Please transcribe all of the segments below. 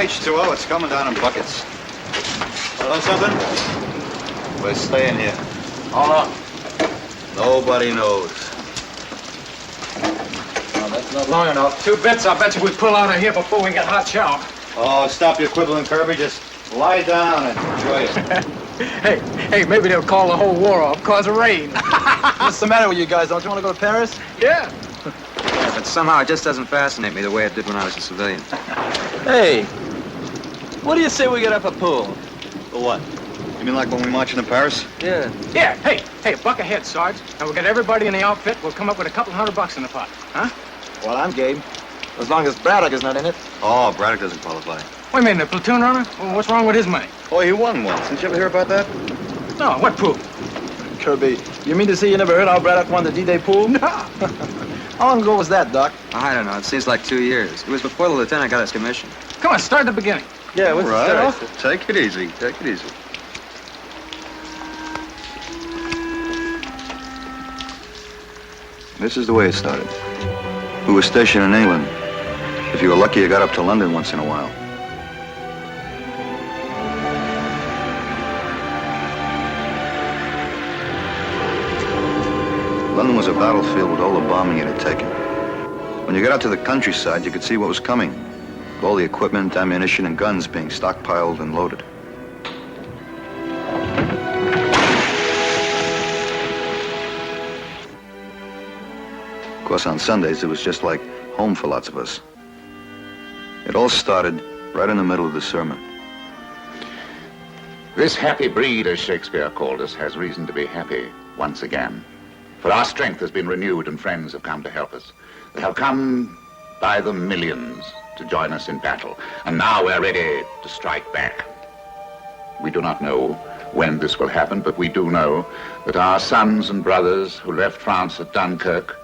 H2O, it's coming down in buckets. Know something? We're staying here. How long? Nobody knows. Well, that's not long enough. 2 bits, I bet you we pull out of here before we get hot chow. Oh, stop your quibbling, Kirby. Just lie down and enjoy it. Hey, maybe they'll call the whole war off, cause of rain. What's the matter with you guys? Don't you want to go to Paris? Yeah. But somehow it just doesn't fascinate me the way it did when I was a civilian. Hey, what do you say we get up a pool? For what? You mean like when we march into Paris? Yeah. Yeah, hey, a buck ahead, Sarge. And we'll get everybody in the outfit. We'll come up with $200 in the pot. Huh? Well, I'm game. As long as Braddock is not in it. Oh, Braddock doesn't qualify. What do you mean, the platoon runner? Well, what's wrong with his money? Oh, he won once. Didn't you ever hear about that? No, what pool? Kirby, you mean to say you never heard how Braddock won the D-Day pool? No. How long ago was that, Doc? I don't know. It seems like 2 years. It was before the lieutenant got his commission. Come on, start at the beginning. Yeah, what's the start Right. off? Take it easy. Take it easy. This is the way it started. We were stationed in England. If you were lucky, you got up to London once in a while. London was a battlefield with all the bombing it had taken. When you got out to the countryside, you could see what was coming. All the equipment, ammunition, and guns being stockpiled and loaded. Of course, on Sundays, it was just like home for lots of us. It all started right in the middle of the sermon. This happy breed, as Shakespeare called us, has reason to be happy once again. For our strength has been renewed and friends have come to help us. They have come by the millions to join us in battle. And now we're ready to strike back. We do not know when this will happen, but we do know that our sons and brothers who left France at Dunkirk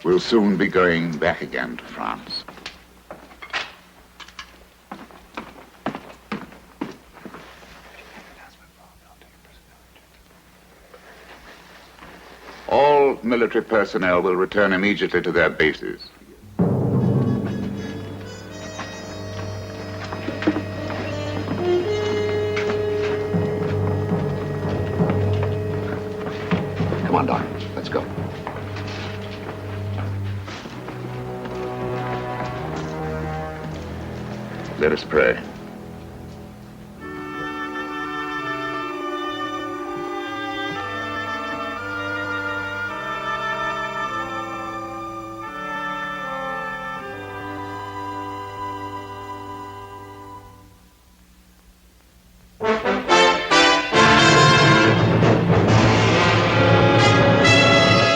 will soon be going back again to France. All military personnel will return immediately to their bases. Come on, Doc. Let's go. Let us pray.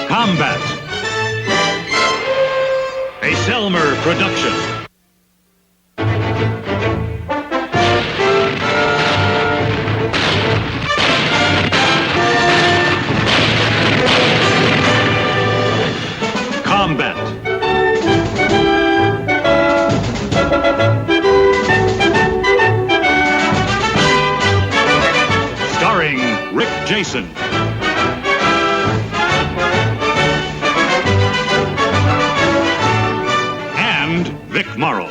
Combate, a Selmer production. Combate. Starring Rick Jason. And Vic Morrow.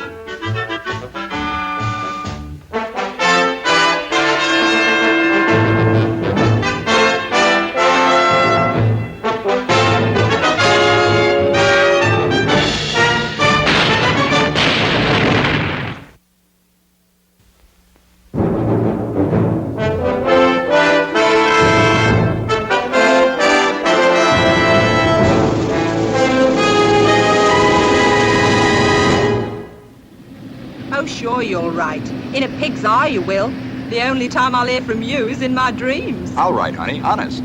Oh, sure, you're right. In a pig's eye, you will. The only time I'll hear from you is in my dreams. All right, honey, honest.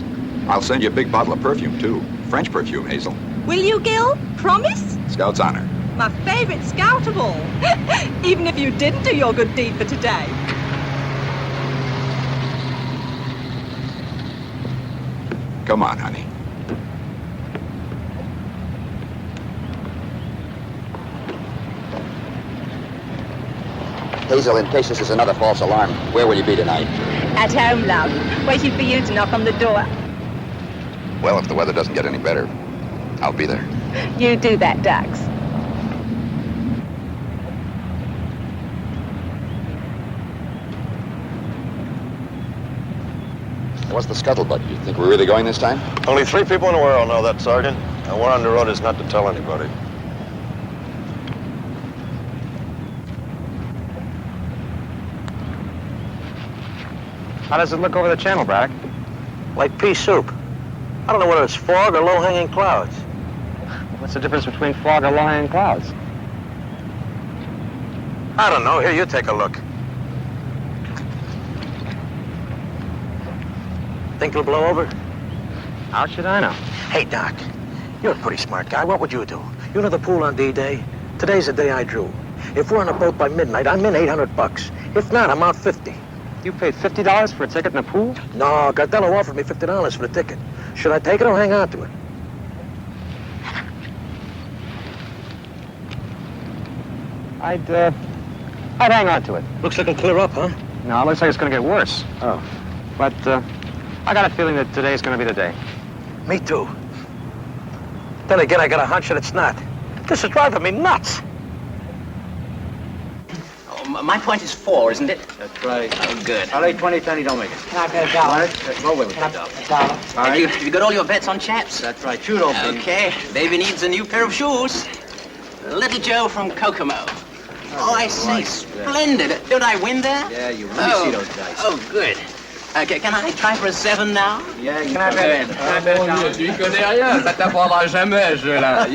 I'll send you a big bottle of perfume, too. French perfume, Hazel. Will you, Gil? Promise? Scout's honor. My favorite scout of all. Even if you didn't do your good deed for today. Come on, honey. Hazel, in case this is another false alarm, where will you be tonight? At home, love. Waiting for you to knock on the door. Well, if the weather doesn't get any better, I'll be there. You do that, Dax. What's the scuttlebutt? You think we're really going this time? Only 3 people in the world know that, Sergeant. And we're on the road is not to tell anybody. How does it look over the channel, Braddock? Like pea soup. I don't know whether it's fog or low-hanging clouds. What's the difference between fog and low-hanging clouds? I don't know. Here, you take a look. Think it'll blow over? How should I know? Hey, Doc, you're a pretty smart guy. What would you do? You know the pool on D-Day? Today's the day I drew. If we're on a boat by midnight, I'm in $800. If not, I'm out 50. You paid $50 for a ticket in the pool? No, Gardello offered me $50 for the ticket. Should I take it or hang on to it? I'd hang on to it. Looks like it'll clear up, huh? No, it looks like it's going to get worse. Oh. But I got a feeling that today's going to be the day. Me too. Then again, I got a hunch that it's not. This is driving me nuts. My point is 4, isn't it? That's right. Oh, good. I'll lay 20 cents, you don't make it. Can I bet $1? Go with it, $1. All right. Have you got all your bets on chaps? That's right. Shoot open. Okay. Baby needs a new pair of shoes. Little Joe from Kokomo. Oh, I say, splendid. Don't I win there? Yeah, you let me see those dice. Oh, good. Okay, can I try for a 7 now? Yeah, you Can I bet? Tu y connais rien, ça t'apprendra jamais, ce là.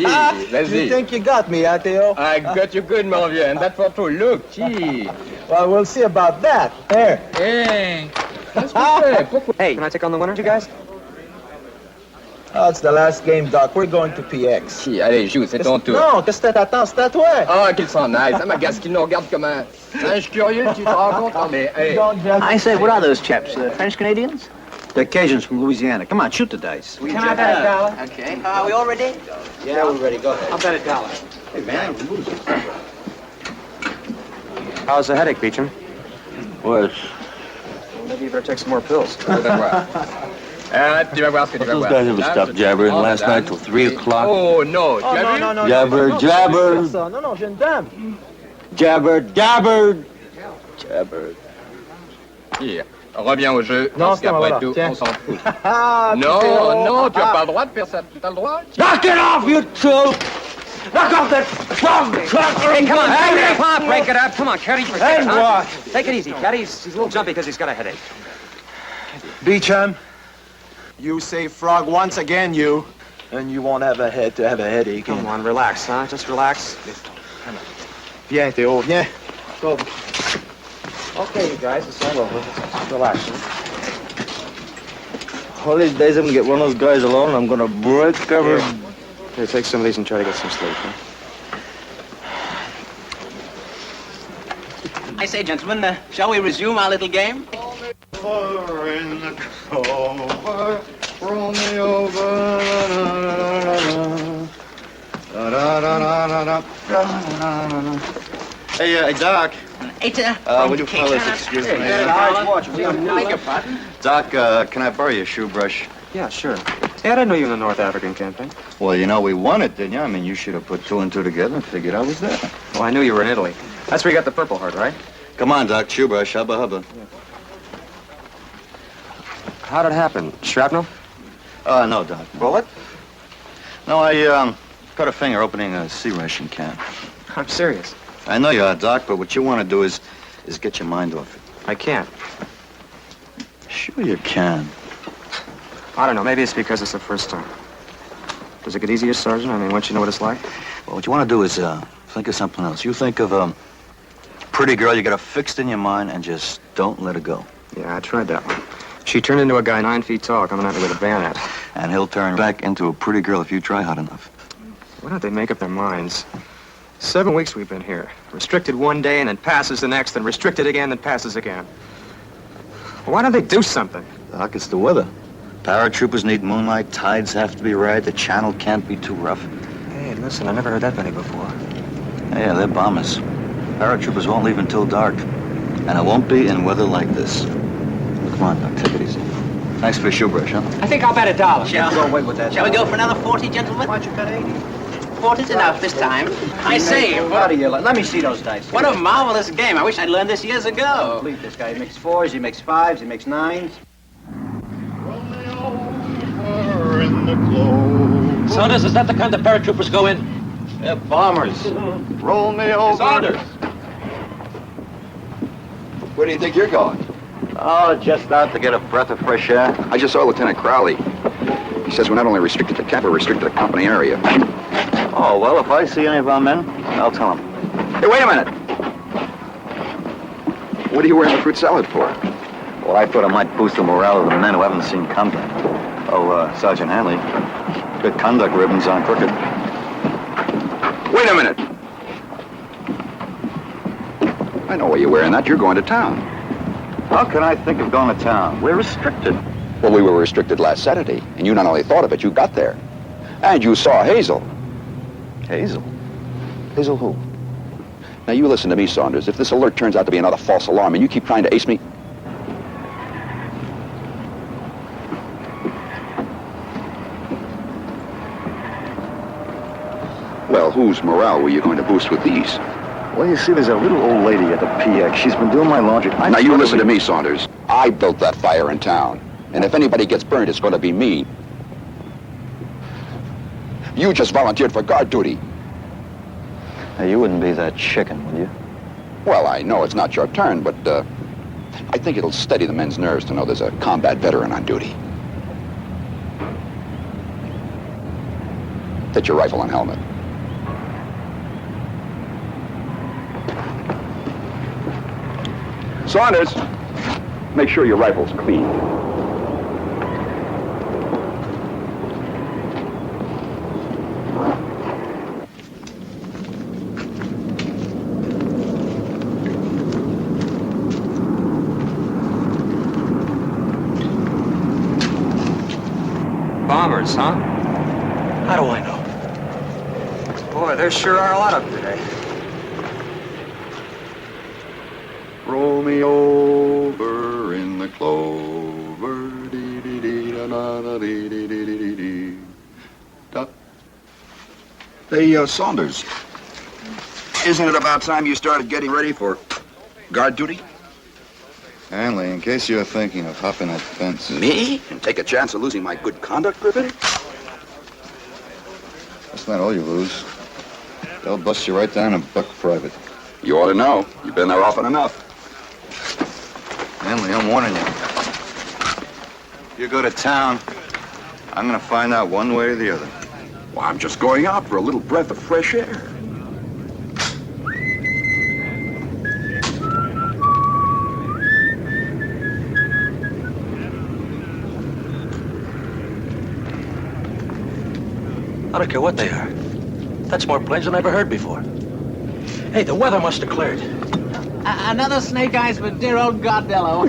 Vas-y. You think you got me, huh, Theo? I got you good, mon vieux, and that's for true. Look, gee. Well, we'll see about that. Here. Hey. Qu'est-ce que c'est? Pourquoi? Hey, can I take on the winner, you guys? Oh, it's the last game, Doc. We're going to PX. Chi, allez, joue, c'est ton tour. Non, qu'est-ce que t'attends? C'est à toi. Ah, qu'il s'en aille. Ça m'agace qu'il nous regarde comme un singe curieux, tu te rends compte? Non, mais, hey. I say, what are those chaps? French-Canadians? The Cajuns from Louisiana. Come on, shoot the dice. Can I bet $1? Okay. Are we all ready? Yeah, we're ready. Go ahead. I'll bet $1. Hey, man, How's the headache, Beecham? Worse. Well, maybe you better take some more pills. Tu vas voir ce que tu vas voir. Those guys never stopped jabbering last night till 3 o'clock. Oh, no. Tu as vu? No, jabber, jabber. Non, non, j'ai une dame. Jabber, jabber. Jabber. Hier, reviens au jeu. Non, parce c'est qu'après voilà, tout, tiens. on s'en fout. Ah, Non, non, tu n'as pas le droit de faire ça. Tu as le droit? Knock it off, you two! Knock off that frog truck! Hey, come on, come on, break it up. Come on, Caddy, for And what? Take it easy, Caddy. He's a little jumpy because he's got a headache. Beecham, you say frog once again, you, and you won't have a headache. Come on, relax, huh? Just relax. Viens, Theo, viens. Go. Okay, you guys, it's all over. Just relax. All these days I'm gonna get one of those guys alone and I'm gonna break every... Here, take some of these and try to get some sleep, huh? I say, gentlemen, shall we resume our little game? In the cover, roll me over. Hey, Doc. Would you fellas excuse me? Doc, can I borrow your shoe brush? Yeah, sure. Hey, I didn't know you were in the North African campaign. Well, you know, we won it, didn't you? I mean, you should have put 2 and 2 together and figured I was there. Well, I knew you were in Italy. That's where you got the Purple Heart, right? Come on, Doc, shoe brush, hubba hubba. How'd it happen? Shrapnel? No, Doc. Bullet? No, I cut a finger opening a sea ration can. I'm serious. I know you are, Doc, but what you want to do is get your mind off it. I can't. Sure you can. I don't know. Maybe it's because it's the first time. Does it get easier, Sergeant? I mean, once you know what it's like? Well, what you want to do is think of something else. You think of a pretty girl you got her fixed in your mind and just don't let her go. Yeah, I tried that one. She turned into a guy 9 feet tall coming at me with a bayonet. And he'll turn back into a pretty girl if you try hard enough. Why don't they make up their minds? 7 weeks we've been here. Restricted one day and then passes the next, then restricted again, then passes again. Why don't they do something? Doc, it's the weather. Paratroopers need moonlight, tides have to be right, the channel can't be too rough. Hey, listen, I never heard that many before. Yeah, they're bombers. Paratroopers won't leave until dark. And it won't be in weather like this. Come on, now, take it easy. Thanks for your shoe brush, huh? I think I'll bet $1. Shall go away with that. Shall we go for another 40, gentlemen? Why don't you bet 80? 40's enough this time. I say, What are you? Let me see those dice. what a marvelous game. I wish I'd learned this years ago. Complete this guy. He makes 4s, he makes 5s, he makes 9s. Saunders, is that the kind of paratroopers go in? They're bombers. Roll me over. Saunders! Where do you think you're going? Oh, just out to get a breath of fresh air. I just saw Lieutenant Crowley. He says we're not only restricted to camp, we're restricted to company area. Oh, well, if I see any of our men, I'll tell them. Hey, wait a minute. What are you wearing the fruit salad for? Well, I thought it might boost the morale of the men who haven't seen combat. Oh, Sergeant Hanley, good conduct ribbons on crooked. Wait a minute. I know why you're wearing that. You're going to town. How can I think of going to town? We're restricted. Well, we were restricted last Saturday, and you not only thought of it, you got there. And you saw Hazel. Hazel? Hazel who? Now, you listen to me, Saunders. If this alert turns out to be another false alarm and you keep trying to ace me... Well, whose morale were you going to boost with these? Well, you see, there's a little old lady at the PX. She's been doing my laundry. Now, you listen to me, Saunders. I built that fire in town. And if anybody gets burned, it's going to be me. You just volunteered for guard duty. Now, you wouldn't be that chicken, would you? Well, I know it's not your turn, but I think it'll steady the men's nerves to know there's a combat veteran on duty. Take your rifle and helmet. Saunders, make sure your rifle's clean. Bombers, huh? How do I know? Boy, there sure are a lot of them today. Roll me over in the clover, dee dee dee da da da dee dee dee dee dee da. Hey, Saunders, isn't it about time you started getting ready for guard duty? Hanley, in case you're thinking of hopping that fence. Me? And take a chance of losing my good conduct ribbon? That's not all you lose. They'll bust you right down and buck private. You ought to know. You've been there often enough. Hanley, I'm warning you. You go to town, I'm gonna find out one way or the other. Well, I'm just going out for a little breath of fresh air. I don't care what they are. That's more planes than I ever heard before. Hey, the weather must have cleared. Another snake eyes for dear old Gardello.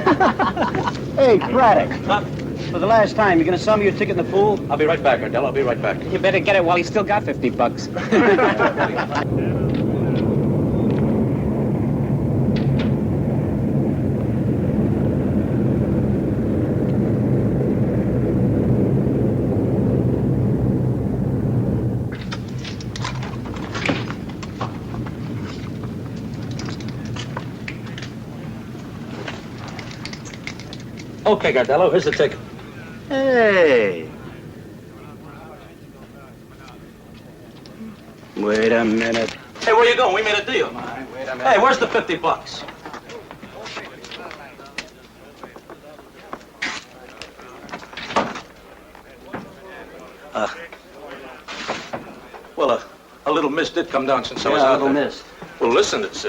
Hey, Braddock. For the last time, you gonna sell me your ticket in the pool? I'll be right back, Ardell. I'll be right back. You better get it while he's still got $50. Okay, Gardello, here's the ticket. Hey. Wait a minute. Hey, where you going? We made a deal. Wait a minute. Hey, where's the $50? Well, a little mist did come down since I was Yeah, a out little there. mist. Well, listen, it's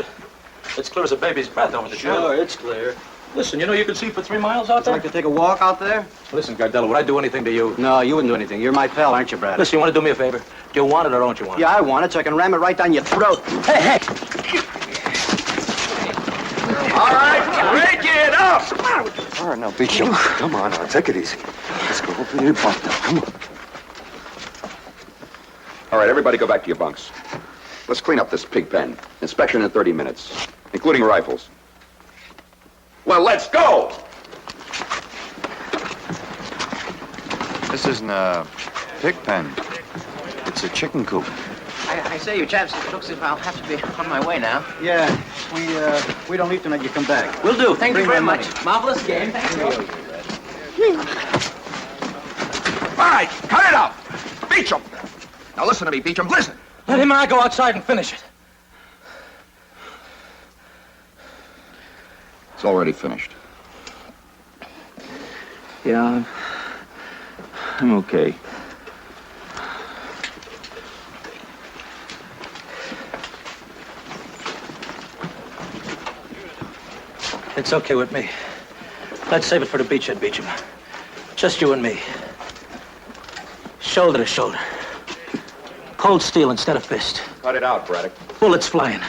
clear as a baby's breath over the channel. Sure, it's clear. Listen, you know you can see for 3 miles out Would you there? like to take a walk out there? Listen, Gardello, would I do anything to you? No, you wouldn't do anything. You're my pal, aren't you, Brad? Listen, you want to do me a favor? Do you want it or don't you want it? Yeah, I want it so I can ram it right down your throat. Hey! All right, break it up! All right, now, beat you. Come on, now, take it easy. Let's go open your bunk now. Come on. All right, everybody go back to your bunks. Let's clean up this pig pen. Inspection in 30 minutes, including rifles. Well, let's go! This isn't a pig pen. It's a chicken coop. I say, you chaps, it looks as if I'll have to be on my way now. Yeah, we don't leave tonight. You come back. Will do. Thank you Bring very my much. Marvelous game. Thank you. All right, cut it out! Beecham! Now listen to me, Beecham, listen! Let him and I go outside and finish it. It's already finished. Yeah, I'm okay. It's okay with me. Let's save it for the beachhead, Beecham. Just you and me. Shoulder to shoulder. Cold steel instead of fist. Cut it out, Braddock. Bullets flying.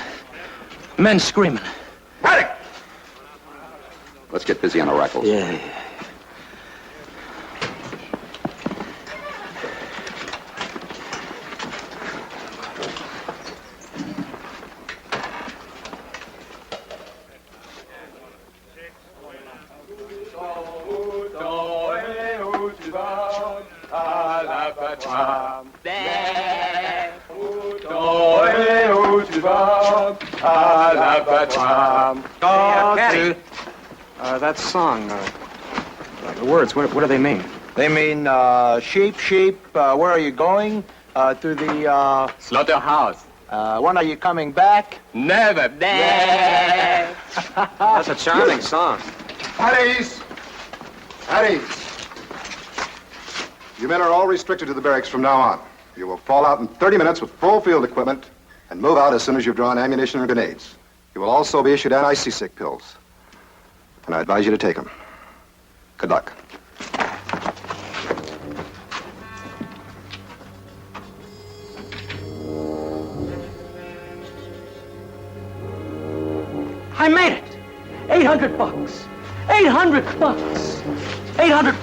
Men screaming. Braddock! Let's get busy on the rifles. Yeah. That song, the words, what do they mean? They mean, sheep, sheep, where are you going? To the, Slaughterhouse. when are you coming back? Never. That's a charming song. At ease! At ease. You men are all restricted to the barracks from now on. You will fall out in 30 minutes with full field equipment and move out as soon as you've drawn ammunition and grenades. You will also be issued anti-seasick pills. And I advise you to take them. Good luck. I made it! $800. $800. 800.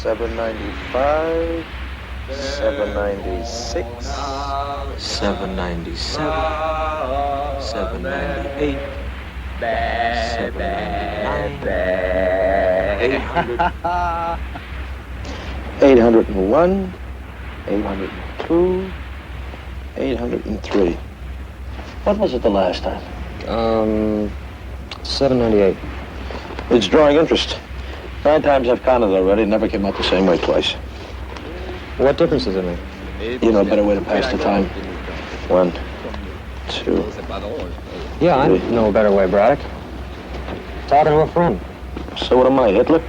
$795, $796, $797, $798, $800, $801, $802, $803. What was it the last time? $798. It's drawing interest. 9 times I've counted already. Never came out the same way twice. What difference does it make? You know a better way to pass the time. 1, 2. Yeah, I know a better way, Braddock. Talking to a friend. So what am I, Hitler?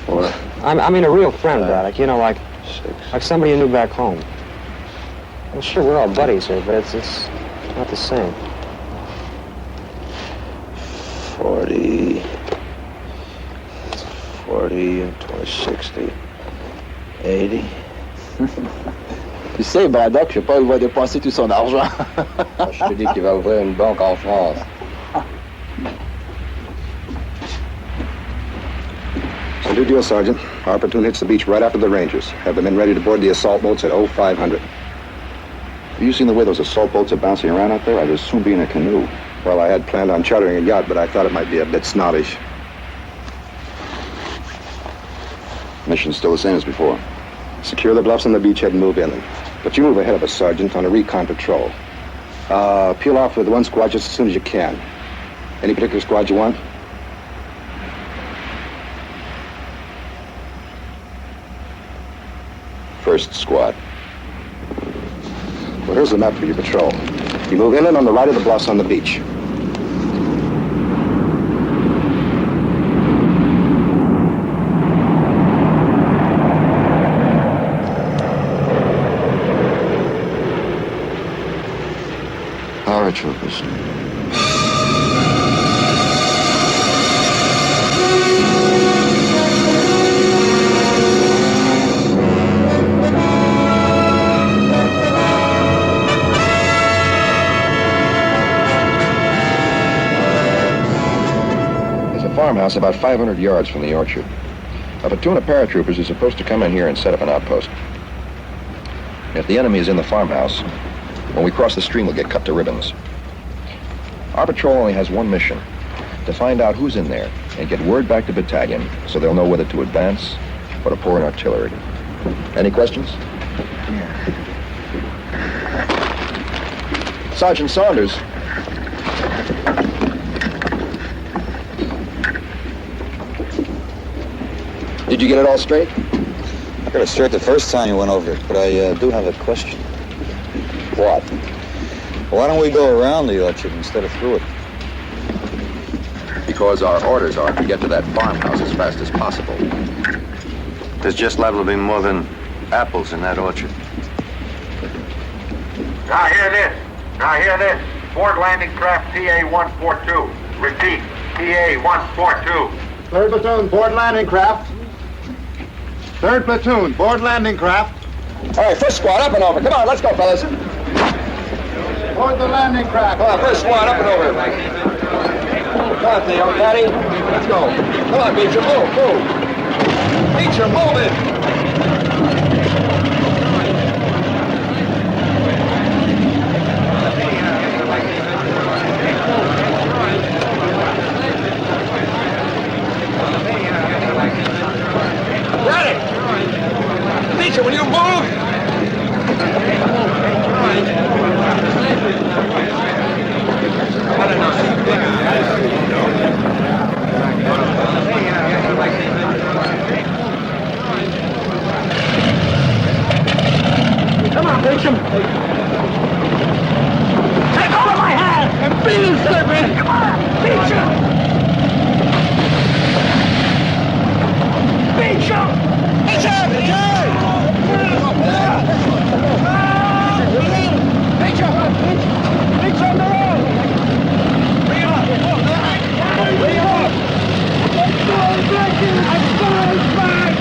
4. I mean a real friend, Braddock. You know, like 6. like somebody you knew back home. Well, sure, we're all buddies here, but it's not the same. 40, 40 and 20, 60, 80. Tu sais, Braddock, je sais pas où il va dépenser tout son argent. Je te dis qu'il va ouvrir une banque en France. Do deal, Sergeant. Our platoon hits the beach right after the Rangers. Have the men ready to board the assault boats at 0500. Have you seen the way those assault boats are bouncing around out there? I'd as soon be in a canoe. Well, I had planned on chartering a yacht, but I thought it might be a bit snobbish. Mission's still the same as before. Secure the bluffs on the beachhead and move inland. But you move ahead of us, Sergeant, on a recon patrol. Peel off with one squad just as soon as you can. Any particular squad you want? First squad. Well, here's the map for your patrol. You move inland on the right of the bluffs on the beach. All right, troopers. Farmhouse about 500 yards from the orchard. A platoon of paratroopers is supposed to come in here and set up an outpost. If the enemy is in the farmhouse, when we cross the stream, we'll get cut to ribbons. Our patrol only has one mission, to find out who's in there and get word back to battalion so they'll know whether to advance or to pour in artillery. Any questions? Sergeant Saunders. Did you get it all straight? I got it straight the first time you went over it, but I do have a question. What? Why don't we go around the orchard instead of through it? Because our orders are to get to that farmhouse as fast as possible. There's just liable to be more than apples in that orchard. Now hear this. Board landing craft TA-142. Repeat, TA-142. Third platoon, board landing craft. Third platoon, board landing craft. All right, first squad, up and over. Come on, let's go, fellas. Board the landing craft. Come on, first squad, up and over. Come on, Theo, Daddy. Let's go. Come on, Beecher, move. Beecher, move it. Beecher, will you move? Come on, Beecham. Take hold of my hand and beat him, Silverman. Come on, Beecham. Beecham. Beecham. Beecham on the road. Bring him up. Bring him up. Let's go, Blackie. I'm going back.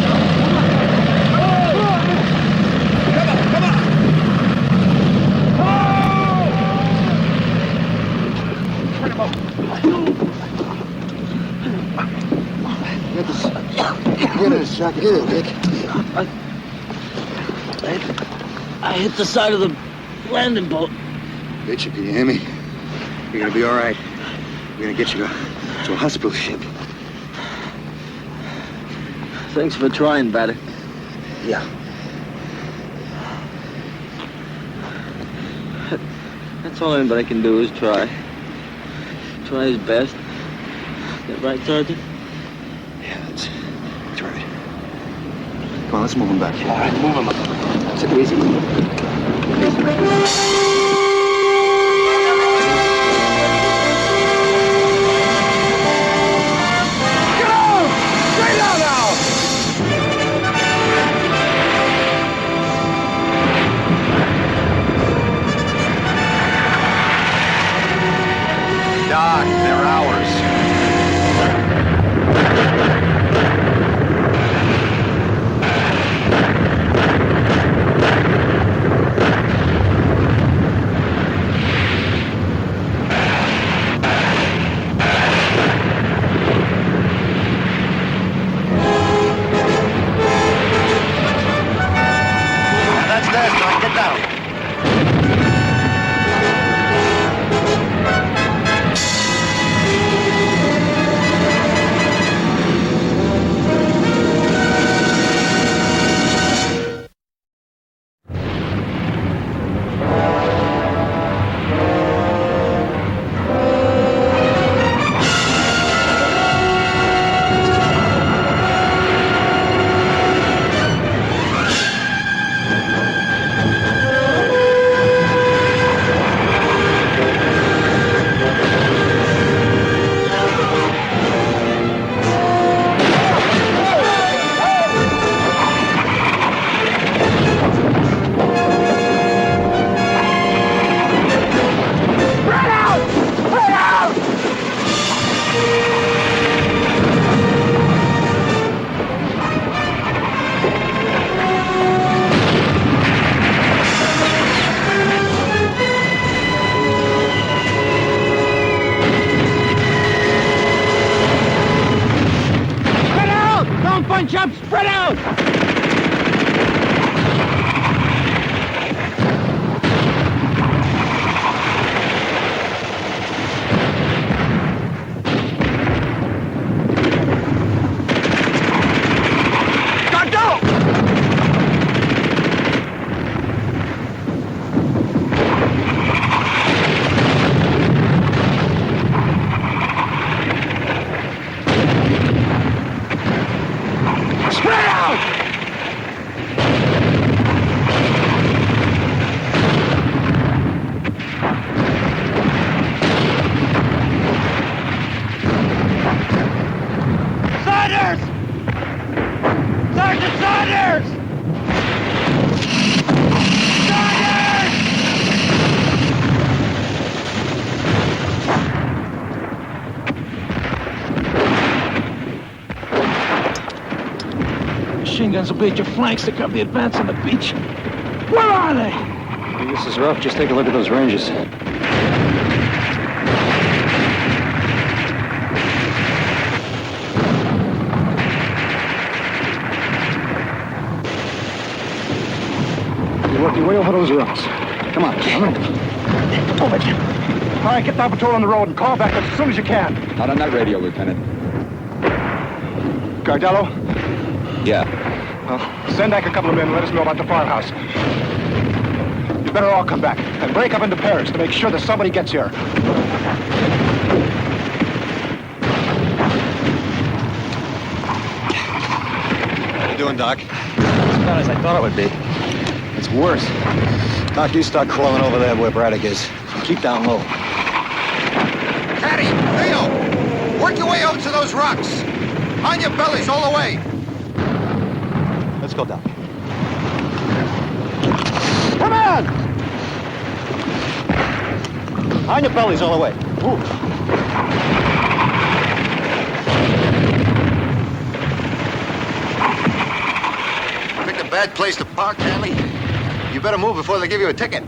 Come on. Turn him up. Get it, Chuck. Get it, Dick. I hit the side of the landing boat. Bitch, can you hear me? You're gonna be all right. We're gonna get you to a hospital ship. Thanks for trying, Batter. Yeah. That's all anybody can do is try. Try his best. That right, Sergeant? Yeah, that's right. Come on, let's move him back. All right, move him up. Take it easy. Doc, they're ours. on, chump! Spread out! Machine guns will be at your flanks to cover the advance on the beach. Where are they? This is rough. Just take a look at those ranges. You're working way over those rocks. Come on, Over, Jim. All right, get that patrol on the road and call back as soon as you can. Not on that radio, Lieutenant. Gardello? Yeah. Well, send back a couple of men and let us know about the farmhouse. You better all come back and break up into pairs to make sure that somebody gets here. How you doing, Doc? As bad as I thought it would be. It's worse. Doc, you start crawling over there where Braddock is. Keep down low. Caddy, Leo, work your way over to those rocks. On your bellies all the way. Let's go, Doc. Come on! On your bellies all the way. Move. Picked a bad place to park, Hanley. You better move before they give you a ticket.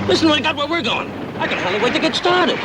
Listen, I got where we're going. I can hardly wait to get started.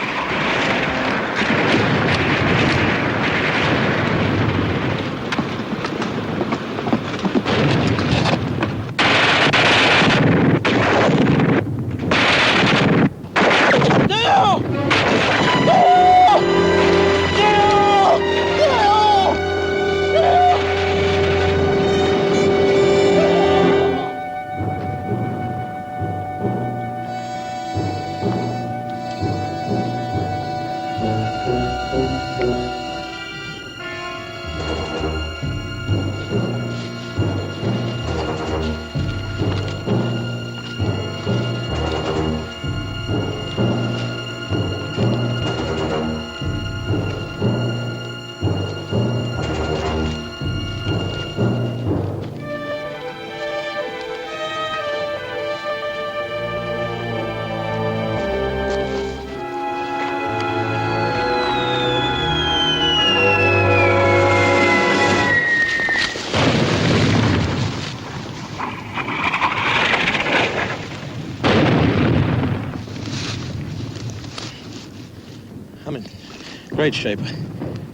Great shape.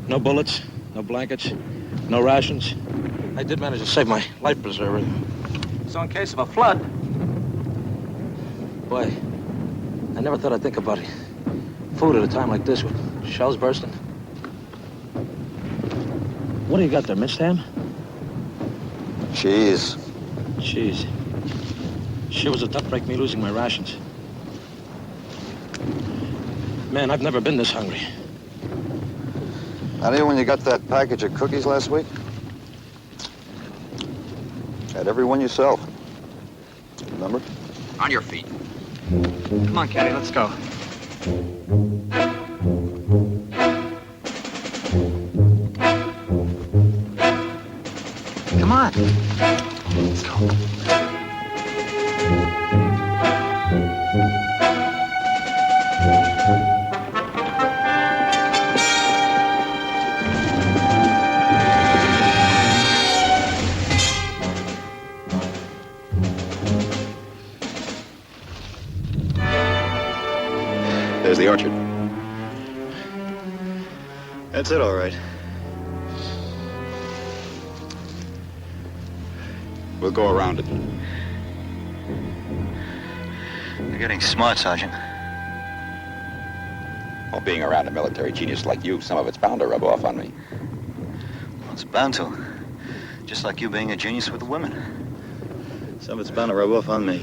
No bullets, no blankets, no rations. I did manage to save my life preserver. So in case of a flood. Boy, I never thought I'd think about it. Food at a time like this with shells bursting. What do you got there, minced ham? Cheese. Cheese. Sure was a tough break, me losing my rations. Man, I've never been this hungry. How do you when you got that package of cookies last week? Had every one yourself. Remember? On your feet. Come on, Caddy, let's go. Come on. Let's go. There's the orchard. That's it, all right. We'll go around it. You're getting smart, Sergeant. Well, being around a military genius like you, some of it's bound to rub off on me. Well, it's bound to. Just like you being a genius with the women. Some of it's bound to rub off on me.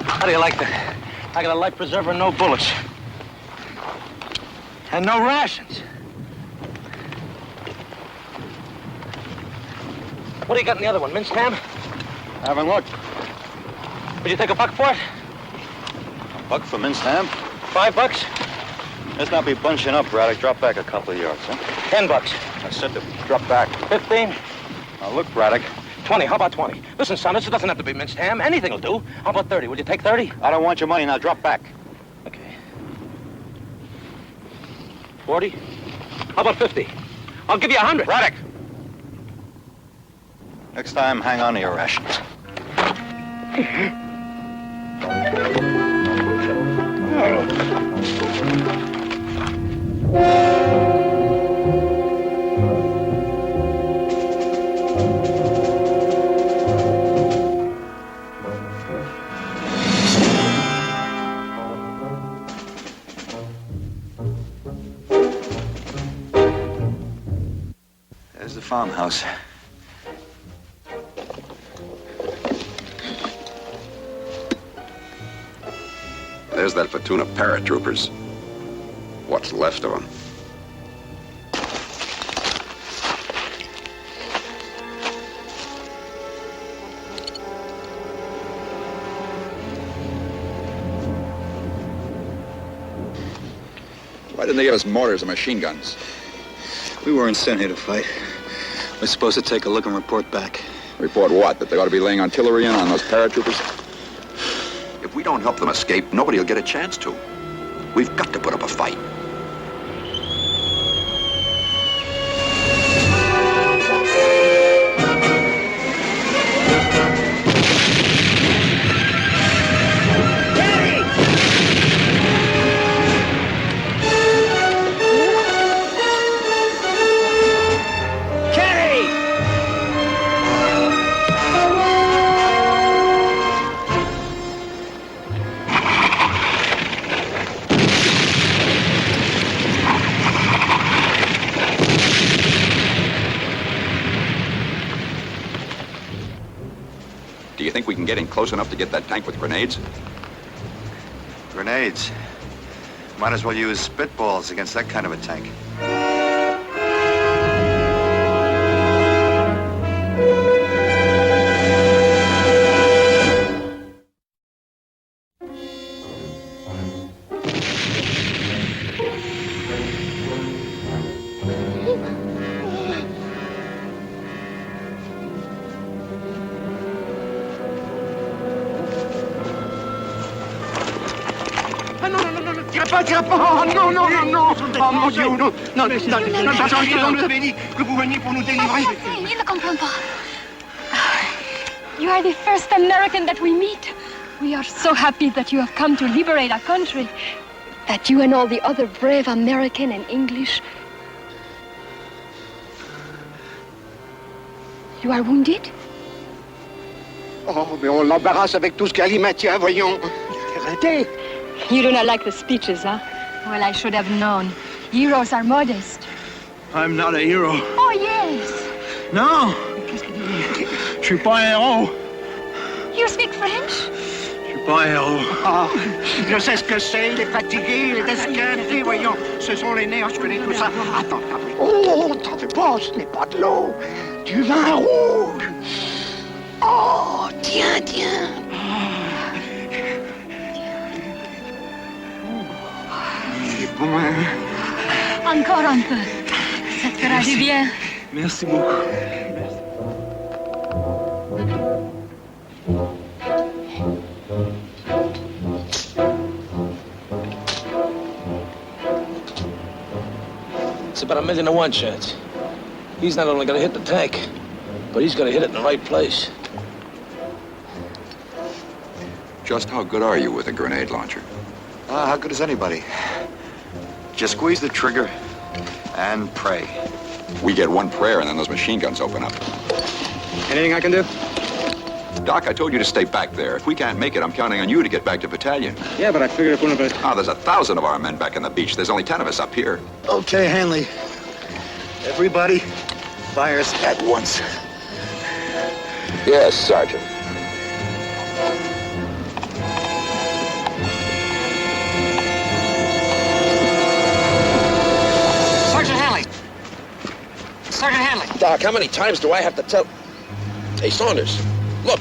How do you like that? I got a life preserver and no bullets. And no rations. What do you got in the other one? Minced ham? I haven't looked. Would you take a buck for it? A buck for minced ham? $5? Let's not be bunching up, Braddock. Drop back a couple of yards, huh? $10. I said to drop back. 15? Now, look, Braddock. 20. How about 20? Listen, son, this doesn't have to be minced ham. Anything will do. How about 30? Would you take 30? I don't want your money. Now, drop back. Okay. 40? How about 50? I'll give you 100. Braddock! Next time, hang on to your rations. There's the farmhouse. There's that platoon of paratroopers. What's left of them. Why didn't they give us mortars and machine guns? We weren't sent here to fight. We're supposed to take a look and report back. Report what? That they ought to be laying artillery in on those paratroopers? If we don't help them escape, nobody will get a chance to. We've got to put up a fight. Do you think we can get in close enough to get that tank with grenades? Grenades? Might as well use spitballs against that kind of a tank. Oh, non, non, non, non. Oh, mon Dieu, non. Non, non, nous avait dit que vous veniez pour nous délivrer. Il ne comprend pas. You are the first American that we meet. We are so happy that you have come to liberate our country. That you and all the other brave American and English. You are wounded? Oh, mais on l'embarrasse avec tout ce qu'elle y maintient, voyons. Arrêtez. You do not like the speeches, huh? Well, I should have known. Heroes are modest. I'm not a hero. Oh, yes. Non. Je suis pas un héros. You speak French? Je suis pas Voyons. Ah, je sais ce que c'est, il est fatigué, il est déshydraté, voyons. Ce sont les nerfs, je connais tout ça. Attends, attends. Oh, t'en fais pas, ce n'est pas de l'eau. Du vin rouge. Oh, tiens, tiens. Il est bon, hein? Encore un peu. Ça te fera du bien. Merci beaucoup. It's about 1,000,000 to 1 chance. He's not only gonna hit the tank, but he's gonna hit it in the right place. Just how good are you with a grenade launcher? How good is anybody? Just squeeze the trigger and pray. We get one prayer and then those machine guns open up. Anything I can do? Doc, I told you to stay back there. If we can't make it, I'm counting on you to get back to battalion. Yeah, but I figured if one of us... Ah, there's 1,000 of our men back on the beach. There's only 10 of us up here. Okay, Hanley. Everybody fires at once. Yes, Sergeant. Sergeant Hanley! Sergeant Hanley! Doc, how many times do I have to tell... Hey, Saunders, look.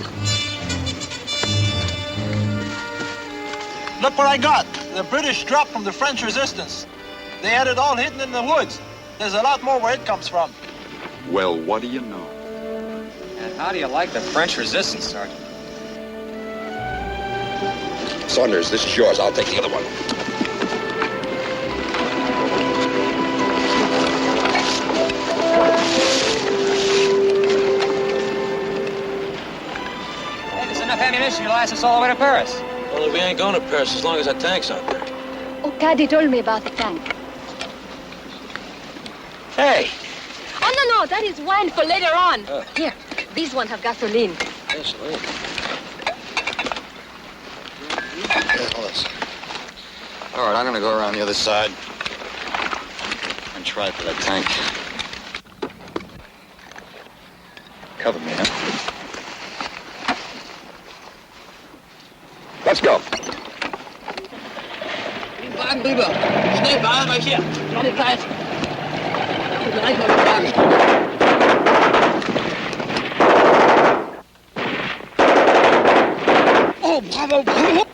Look what I got. The British dropped from the French resistance. They had it all hidden in the woods. There's a lot more where it comes from. Well, what do you know? And how do you like the French resistance, Sergeant? Saunders, this is yours. I'll take the other one. Hey, there's enough ammunition to last us all the way to Paris. Well, we ain't going to Paris as long as that tank's out there. Oh, Caddy told me about the tank. Hey! Oh, no, that is wine for later on. Here, these ones have gasoline. Gasoline? All right, I'm gonna go around the other side and try for that tank. Cover me, huh? Let's go. Wagen rüber. Schnell, beeilt euch hier. Keine Zeit. Gleich auf den Wagen. Oh, bravo, bravo.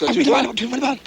Là, tu vois, tu vois le bal.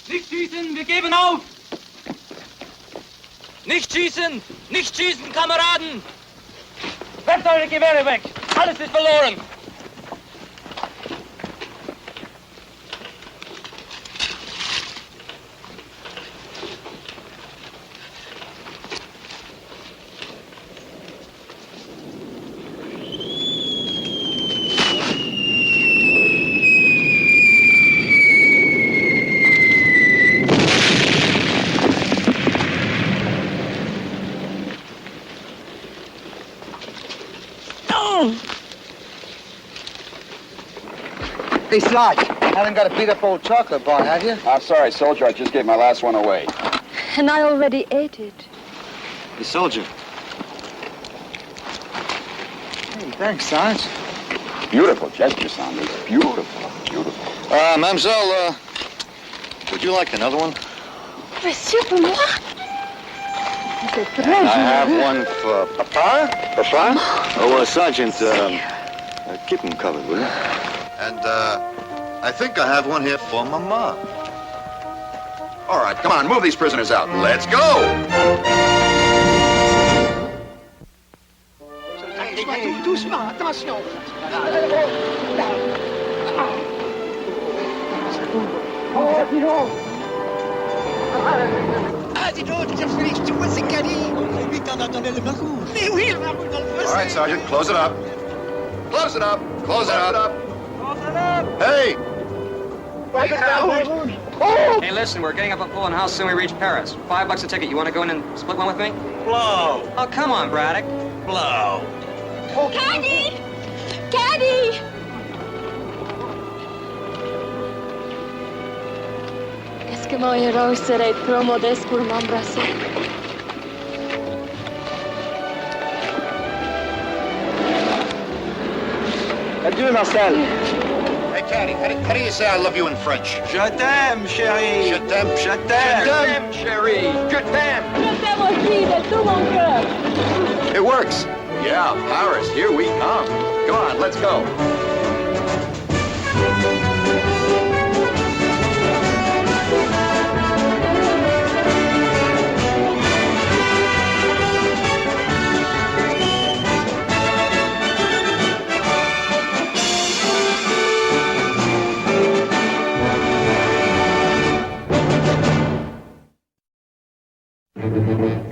Nicht schießen, wir geben auf! Nicht schießen! Nicht schießen, Kameraden! Werft eure Gewehre weg! Alles ist verloren! Hey, Sarge, haven't got a beat-up old chocolate bar, have you? I'm sorry, soldier. I just gave my last one away. And I already ate it. Hey, soldier. Hey, thanks, Sarge. Beautiful gesture, Saunders. Beautiful, beautiful. Mademoiselle, would you like another one? Monsieur, pour moi? C'est très And I have généreux. one for Papa. Papa? Oh, Sergeant, keep him covered, will you? And, I think I have one here for Mama. All right, come on, move these prisoners out. Let's go! Doucement, attention. Ah, dis donc, Félix, tu vois, c'est Cali. Mais t'en attendais le marou. Mais oui, le marou dans le fossé. All right, Sergeant, close it up. Close it up. Close it up. Hey! Hey, listen, we're getting up a full house soon we reach Paris. $5 a ticket. You want to go in and split one with me? Blow! Oh, come on, Braddock. Blow! Caddy! Caddy! Est-ce que mon héros serait trop modeste pour m'embrasser? Adieu, Marcel. Hey, Caddy, how do you say I love you in French? Je t'aime, chérie. Je t'aime. Je t'aime. Je t'aime, chérie. Je t'aime. Je t'aime aussi de tout mon cœur. It works. Yeah, Paris, here we come. Come on, let's go. Thank you.